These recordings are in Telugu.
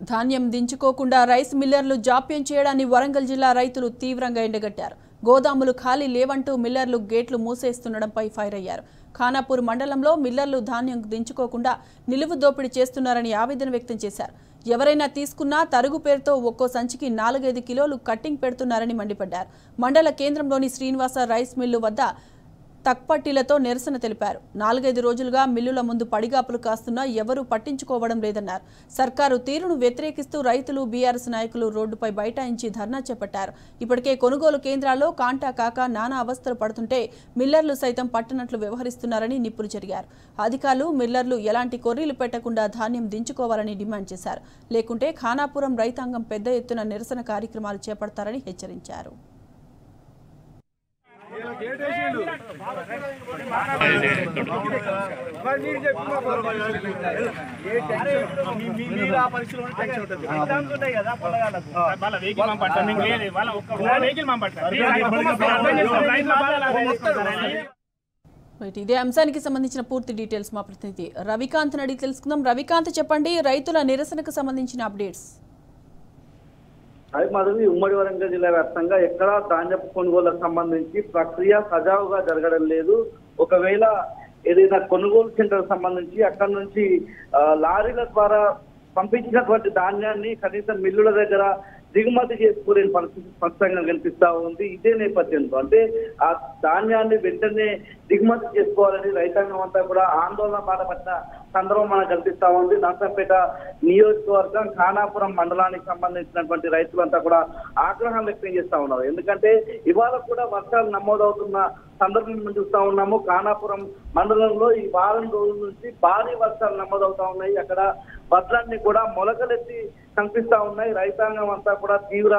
ధాన్యం దించుకోకుండా రైస్ మిల్లర్లు జాప్యం చేయడాన్ని వరంగల్ జిల్లా రైతులు తీవ్రంగా ఎండగట్టారు. గోదాములు ఖాళీ లేవంటూ మిల్లర్లు గేట్లు మూసేస్తుండడంపై ఫైర్ అయ్యారు. ఖానాపూర్ మండలంలో మిల్లర్లు ధాన్యం దించుకోకుండా నిలువు దోపిడీ చేస్తున్నారని ఆవేదన వ్యక్తం చేశారు. ఎవరైనా తీసుకున్నా తరుగు పేరుతో ఒక్కో సంచికి 4-5 కిలోలు కట్టింగ్ పెడుతున్నారని మండిపడ్డారు. మండల కేంద్రంలోని శ్రీనివాస రైస్ మిల్లు వద్ద తక్పట్టీలతో నిరసన తెలిపారు. 4-5 రోజులుగా మిల్లుల ముందు పడిగాపులు కాస్తున్నా ఎవరూ పట్టించుకోవడం లేదన్నారు. సర్కారు తీరును వ్యతిరేకిస్తూ రైతులు, బీఆర్ఎస్ నాయకులు రోడ్డుపై బైఠాయించి ధర్నా చేపట్టారు. ఇప్పటికే కొనుగోలు కేంద్రాల్లో కాంటా కాక నానా అవస్థలు పడుతుంటే మిల్లర్లు సైతం పట్టనట్లు వ్యవహరిస్తున్నారని నిప్పులు చెరిగారు. అధికారులు, మిల్లర్లు ఎలాంటి కొర్రీలు పెట్టకుండా ధాన్యం దించుకోవాలని డిమాండ్ చేశారు. లేకుంటే ఖానాపురం రైతాంగం పెద్ద ఎత్తున నిరసన కార్యక్రమాలు చేపడతారని హెచ్చరించారు. ఇదే అంశానికి సంబంధించిన పూర్తి డీటెయిల్స్ మా ప్రతినిధి రవికాంత్ అడిగి తెలుసుకుందాం. రవికాంత్, చెప్పండి, రైతుల నిరసనకు సంబంధించిన అప్డేట్స్. మాధవి, ఉమ్మడి వరంగల్ జిల్లా వ్యాప్తంగా ఎక్కడా ధాన్యపు కొనుగోలుకు సంబంధించి ప్రక్రియ సజావుగా జరగడం లేదు. ఒకవేళ ఏదైనా కొనుగోలు సెంటర్ సంబంధించి అక్కడి నుంచి లారీల ద్వారా పంపించినటువంటి ధాన్యాన్ని కనీసం మిల్లుల దగ్గర దిగుమతి చేసుకోలేని పరిస్థితి స్పష్టంగా కనిపిస్తా ఉంది. ఇదే నేపథ్యంలో అంటే ఆ ధాన్యాన్ని వెంటనే దిగుమతి చేసుకోవాలని రైతాంగం అంతా కూడా ఆందోళన బాట పట్టిన సందర్భం మనకు కనిపిస్తా ఉంది. నర్సంపేట నియోజకవర్గం ఖానాపురం మండలానికి సంబంధించినటువంటి రైతులంతా కూడా ఆగ్రహం వ్యక్తం చేస్తా ఉన్నారు. ఎందుకంటే ఇవాళ కూడా వర్షాలు నమోదవుతున్న సందర్భం చూస్తా ఉన్నాము. ఖానాపురం మండలంలో ఈ వారం రోజుల నుంచి భారీ వర్షాలు నమోదవుతా ఉన్నాయి. అక్కడ వడ్లన్నీ కూడా మొలకలెత్తి కనిపిస్తా ఉన్నాయి. రైతాంగం అంతా కూడా తీవ్ర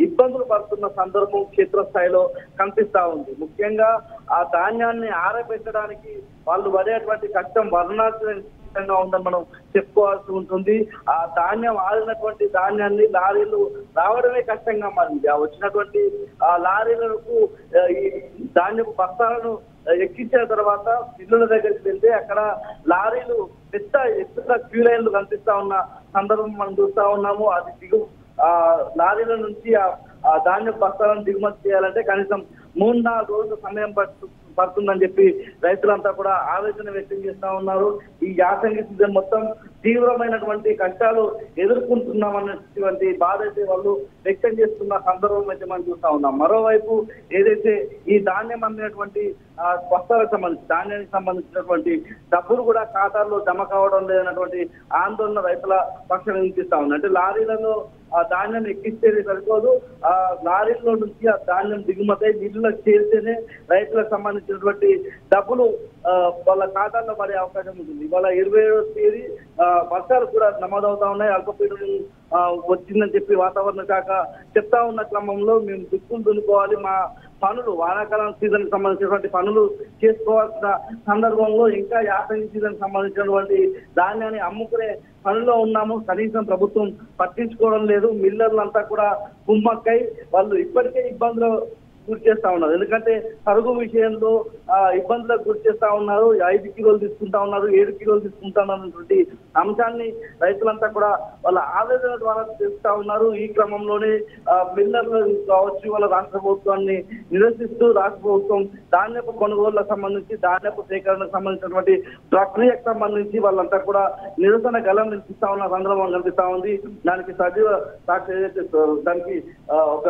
ఇబ్బందులు పడుతున్న సందర్భం క్షేత్రస్థాయిలో కనిపిస్తా ఉంది. ముఖ్యంగా ఆ ధాన్యాన్ని ఆరబెట్టడానికి వాళ్ళు పడేటువంటి కష్టం వర్ణాతీతంగా ఉందని మనం చెప్పుకోవాల్సి ఉంటుంది. ఆ ధాన్యం ఆరినటువంటి ధాన్యాన్ని లారీలు రావడమే కష్టంగా మారింది. ఆ వచ్చినటువంటి ఆ లారీలకు ఈ ధాన్యపు బస్తాలను ఎక్కించిన తర్వాత మిల్లుల దగ్గరికి వెళ్తే అక్కడ లారీలు పెద్ద ఎత్తున క్యూ లైన్లు కనిపిస్తా ఉన్న సందర్భం మనం చూస్తా ఉన్నాము. అది లారీల నుంచి ఆ ధాన్య బస్తాలను దిగుమతి చేయాలంటే కనీసం 3-4 రోజుల సమయం పడుతుందని చెప్పి రైతులంతా కూడా ఆవేదన వ్యక్తం చేస్తా ఉన్నారు. ఈ యాసంగి సీజన్ మొత్తం తీవ్రమైనటువంటి కష్టాలు ఎదుర్కొంటున్నామన్నటువంటి బాధ అయితే వాళ్ళు వ్యక్తం చేస్తున్న సందర్భం అయితే మనం చూస్తా ఉన్నాం. మరోవైపు ఏదైతే ఈ ధాన్యం అమ్మినటువంటి బస్తాలకు సంబంధించి ధాన్యానికి సంబంధించినటువంటి డబ్బులు కూడా ఖాతాల్లో జమ కావడం లేదన్నటువంటి ఆందోళన రైతుల పక్షాన వినిపిస్తా ఉంది. అంటే లారీలలో ఆ ధాన్యం ఎక్కిస్తేనే సరిపోదు, ఆ లారీలో నుంచి ఆ ధాన్యం దిగుమతి మిల్లులకు చేరితేనే రైతులకు సంబంధించినటువంటి డబ్బులు వాళ్ళ ఖాతాల్లో పడే అవకాశం ఉంటుంది. ఇవాళ 27వ తేదీ వర్షాలు కూడా నమోదవుతా ఉన్నాయి. అల్పపీడనం వచ్చిందని చెప్పి వాతావరణ శాఖ చెప్తా ఉన్న క్రమంలో మేము దుక్కులు దున్నుకోవాలి, మా పనులు వానాకాలం సీజన్ కి సంబంధించినటువంటి పనులు చేసుకోవాల్సిన సందర్భంలో ఇంకా యాసంగి సీజన్ సంబంధించినటువంటి ధాన్యాన్ని అమ్ముకునే పనుల్లో ఉన్నాము. కనీసం ప్రభుత్వం పట్టించుకోవడం లేదు. మిల్లర్లంతా కూడా కుమ్మక్కై వాళ్ళు ఇప్పటికే ఇబ్బందులు గురి చేస్తా ఉన్నారు. ఎందుకంటే సరుగు విషయంలో ఇబ్బందులకు గురి చేస్తా ఉన్నారు. 5 కిలోలు తీసుకుంటా ఉన్నారు, 7 కిలోలు తీసుకుంటా ఉన్నటువంటి అంశాన్ని రైతులంతా కూడా వాళ్ళ ఆవేదన ద్వారా తెలుస్తా ఉన్నారు. ఈ క్రమంలోనే మిల్లర్లు కావచ్చు వాళ్ళ రాష్ట్ర ప్రభుత్వాన్ని నిరసిస్తూ రాష్ట్ర ప్రభుత్వం ధాన్యపు కొనుగోళ్లకు సంబంధించి ధాన్యపు సేకరణకు సంబంధించినటువంటి ప్రక్రియకు సంబంధించి వాళ్ళంతా కూడా నిరసన గలం నిలిపిస్తా ఉన్న సందర్భం కనిపిస్తా ఉంది. దానికి సజీవ సాక్షి ఏదైతే దానికి ఒక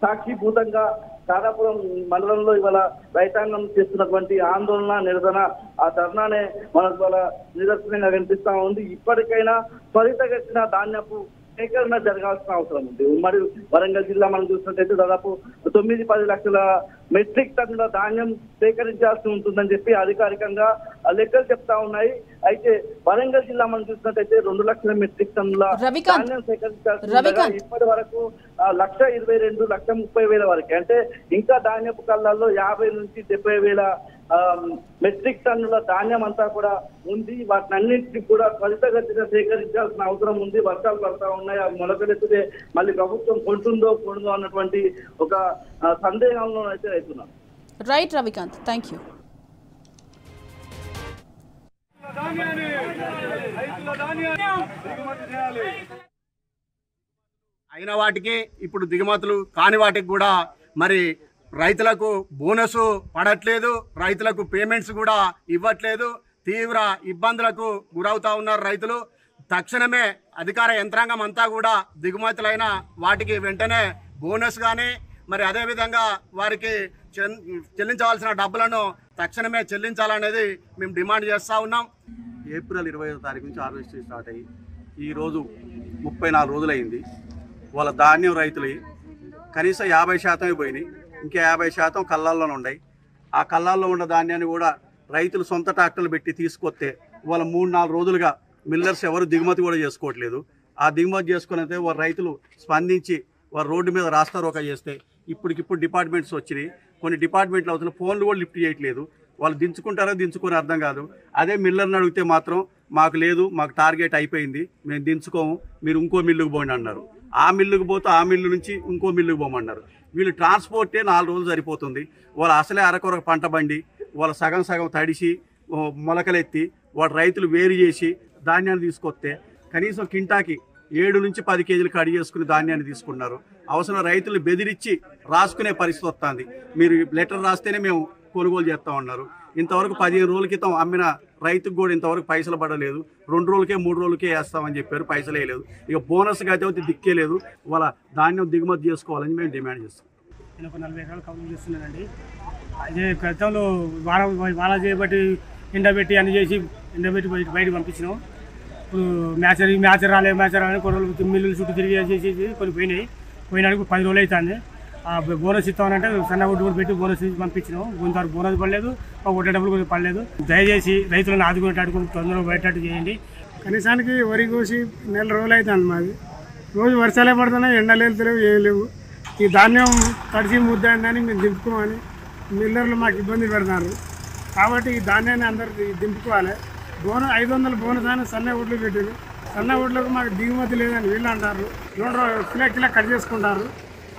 సాక్షిభూతంగా ఖానాపురం మండలంలో ఇవాళ రైతాంగం చేస్తున్నటువంటి ఆందోళన, నిరసన, ఆ ధర్నానే మనకు వాళ్ళ నిదర్శనంగా కనిపిస్తా ఉంది. ఇప్పటికైనా త్వరితగతిన ధాన్యపు సేకరణ జరగాల్సిన అవసరం ఉంది. ఉమ్మడి వరంగల్ జిల్లా మనం చూసినట్టయితే దాదాపు 9-10 లక్షల మెట్రిక్ టన్నుల ధాన్యం సేకరించాల్సి ఉంటుందని చెప్పి అధికారికంగా లెక్కలు చెప్తా ఉన్నాయి. అయితే వరంగల్ జిల్లా మనం చూసినట్టయితే 2 లక్షల మెట్రిక్ టన్నుల ధాన్యం సేకరించాల్సి ఇప్పటి వరకు 1,22,000, 1,30,000 వరకు. అంటే ఇంకా ధాన్యపు కళ్ళల్లో 50 నుంచి 70,000 మెట్రిక్ టన్నుల ధాన్యం అంతా కూడా ఉంది. వాటిని అన్నింటినీ కూడా త్వరితగతిన సేకరించాల్సిన అవసరం ఉంది. వర్షాలు పడతా ఉన్నాయి, అవి మొలకెత్తితే మళ్ళీ ప్రభుత్వం కొంటుందో కొనుదో అన్నటువంటి ఒక సందేహంలో అయితే రైతున్నారు. Right Ravikanth, thank you. అయిన వాటికి ఇప్పుడు దిగుమతులు కాని వాటికి కూడా మరి రైతులకు బోనస్ పడట్లేదు, రైతులకు పేమెంట్స్ కూడా ఇవ్వట్లేదు, తీవ్ర ఇబ్బందులకు గురవుతా ఉన్నారు రైతులు. తక్షణమే అధికార యంత్రాంగం అంతా కూడా దిగుమతులైన వాటికి వెంటనే బోనస్ కానీ మరి అదేవిధంగా వారికి చెల్లించవలసిన డబ్బులను తక్షణమే చెల్లించాలనేది మేము డిమాండ్ చేస్తూ ఉన్నాం. ఏప్రిల్ 20వ తారీఖు నుంచి హార్వెస్టింగ్ స్టార్ట్ అయ్యి ఈరోజు 34 రోజులైంది. వాళ్ళ ధాన్యం రైతులు కనీసం 50% పోయినాయి, ఇంకా 50% కళ్ళాల్లోనే ఉన్నాయి. ఆ కళ్ళాల్లో ఉన్న ధాన్యాన్ని కూడా రైతులు సొంత ట్రాక్టర్లు పెట్టి తీసుకొస్తే వాళ్ళ 3-4 రోజులుగా మిల్లర్స్ ఎవరు దిగుమతి కూడా చేసుకోవట్లేదు. ఆ దిగుమతి చేసుకున్నైతే వారు రైతులు స్పందించి వారు రోడ్డు మీద రాస్తారోక చేస్తే ఇప్పటికిప్పుడు డిపార్ట్మెంట్స్ వచ్చినాయి. కొన్ని డిపార్ట్మెంట్లు అవుతున్న ఫోన్లు కూడా లిఫ్ట్ చేయట్లేదు. వాళ్ళు దించుకుంటారో దించుకొని అర్థం కాదు. అదే మిల్లర్ని అడిగితే మాత్రం మాకు లేదు, మాకు టార్గెట్ అయిపోయింది, మేము దించుకోము, మీరు ఇంకో మిల్లుకు పోండి అన్నారు. ఆ మిల్లుకు పోతే ఆ మిల్లు నుంచి ఇంకో మిల్లుకు పోమన్నారు. వీళ్ళు ట్రాన్స్పోర్టే 4 రోజులు సరిపోతుంది. వాళ్ళ అసలే అరకొర పంట బండి వాళ్ళ సగం తడిసి మొలకలెత్తి వాడు రైతులు వేరు చేసి ధాన్యాన్ని తీసుకొస్తే కనీసం కింటాకి 7 నుంచి 10 కేజీలు కడి చేసుకుని ధాన్యాన్ని తీసుకున్నారు. అవసరం రైతులు బెదిరించి రాసుకునే పరిస్థితి వస్తుంది. మీరు లెటర్ రాస్తేనే మేము కొనుగోలు చేస్తూ ఉన్నారు. ఇంతవరకు 15 రోజుల క్రితం అమ్మిన రైతుకు కూడా ఇంతవరకు పైసలు పడలేదు. 2 రోజులకే 3 రోజులకే వేస్తామని చెప్పారు, పైసలే లేదు. ఇక బోనస్గా అయితే దిక్కే లేదు. వాళ్ళ ధాన్యం దిగుమతి చేసుకోవాలని మేము డిమాండ్ చేస్తాం. నేను ఒక 40 ఎకరాలు కౌలు చేస్తున్నానండి. అదే గతంలో వాన చేయబట్టి ఎండబెట్టి అన్ని చేసి ఎండబెట్టి బయటకు పంపించినాం. ఇప్పుడు మ్యాచర్ రాలే కొన్ని మిల్లులు చుట్టూ తిరిగి చేసి కొన్ని పోయినానికి 10 రోజులు అవుతుంది. బోనస్ ఇస్తామనంటే సన్న ఒడ్డు కూడా పెట్టి బోనస్ పంపించినాం. కొంతవరకు బోనస్ పడలేదు, ఒడ్డే డబ్బులు కూడా పడలేదు. దయచేసి రైతులను ఆదుకునేటట్టు తొందరగా బయటట్టు చేయండి. కనీసానికి వరి కోసి 4 రోజులు అవుతుంది మాది. రోజు వర్షాలే పడుతున్నాయి, ఎండలు వెళ్తలేవు, ఏం లేవు. ఈ ధాన్యం తడిసి ముద్దాయిందని మేము దింపుకోమని మిల్లర్లు మాకు ఇబ్బంది పెడతారు. కాబట్టి ఈ ధాన్యాన్ని అందరు దింపుకోవాలి. 500 బోనస్ అని సన్న ఒడ్లు పెట్టారు. సన్న ఒడ్లకు మాకు దిగుమతి లేదని వీళ్ళు అంటారు. కిలో కట్ చేసుకుంటారు.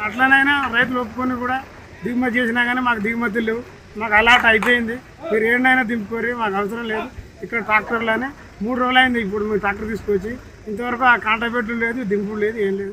అట్లనైనా రైతులు ఒప్పుకొని కూడా దిగుమతి చేసినా కానీ మాకు దిగుమతులు లేవు. మాకు అలాట్ అయిపోయింది. మీరు ఏడైనా దింపుకోరు, మాకు అవసరం లేదు. ఇక్కడ ట్రాక్టర్లోనే 3 రోజులు అయింది. ఇప్పుడు మీరు ట్రాక్టర్ తీసుకొచ్చి ఇంతవరకు ఆ కాంట్రాక్ట్ లేదు, దింపుడు లేదు, ఏం లేదు.